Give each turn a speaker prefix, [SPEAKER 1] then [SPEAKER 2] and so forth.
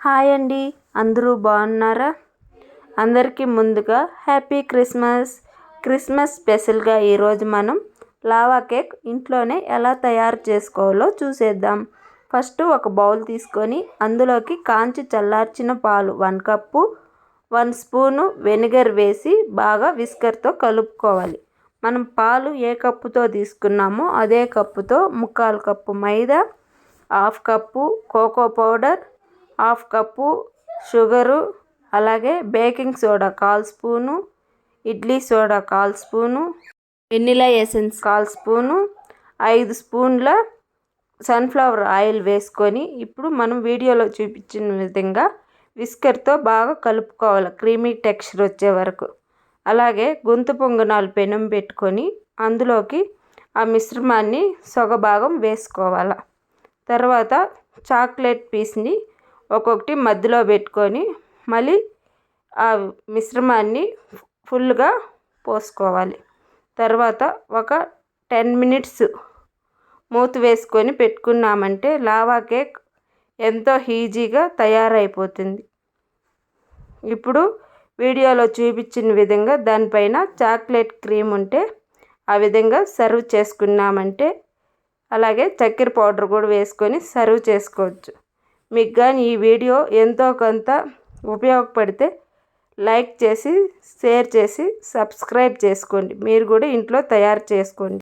[SPEAKER 1] Hi అండి, అందరూ బాగున్నారా? అందరికీ ముందుగా హ్యాపీ క్రిస్మస్ స్పెషల్గా ఈరోజు మనం లావా కేక్ ఇంట్లోనే ఎలా తయారు చేసుకోవాలో చూసేద్దాం. ఫస్ట్ ఒక బౌల్ తీసుకొని అందులోకి కాంచి చల్లార్చిన పాలు 1 కప్పు, 1 స్పూను వెనిగర్ వేసి బాగా విస్కర్తో కలుపుకోవాలి. మనం పాలు ఏ కప్పుతో తీసుకున్నామో అదే కప్పుతో 1/4 cup maida, 1/2 cup cocoa powder, 1/2 cup sugar, అలాగే baking soda 1/4 spoon, idli soda 1/4 spoon, vanilla essence 1/4 spoon, 5 స్పూన్ల సన్ఫ్లవర్ ఆయిల్ వేసుకొని ఇప్పుడు మనం వీడియోలో చూపించిన విధంగా విస్కర్తో బాగా కలుపుకోవాలి క్రీమీ టెక్స్చర్ వచ్చే వరకు. అలాగే గొంతు పొంగనాలు పెనం పెట్టుకొని అందులోకి ఆ మిశ్రమాన్ని సగభాగం వేసుకోవాలి. తర్వాత చాక్లెట్ పీస్ని ఒక్కొక్కటి మధ్యలో పెట్టుకొని మళ్ళీ ఆ మిశ్రమాన్ని ఫుల్గా పోసుకోవాలి. తర్వాత ఒక 10 మినిట్స్ మూత వేసుకొని పెట్టుకున్నామంటే లావా కేక్ ఎంతో ఈజీగా తయారైపోతుంది. ఇప్పుడు వీడియోలో చూపించిన విధంగా దానిపైన చాక్లెట్ క్రీమ్ ఉంటే ఆ విధంగా సర్వ్ చేసుకున్నామంటే, అలాగే చక్కెర పౌడర్ కూడా వేసుకొని సర్వ్ చేసుకోవచ్చు. మీకు కానీ ఈ వీడియో ఎంతో కొంత ఉపయోగపడితే లైక్ చేసి, షేర్ చేసి, సబ్స్క్రైబ్ చేసుకోండి. మీరు కూడా ఇంట్లో తయారు చేసుకోండి.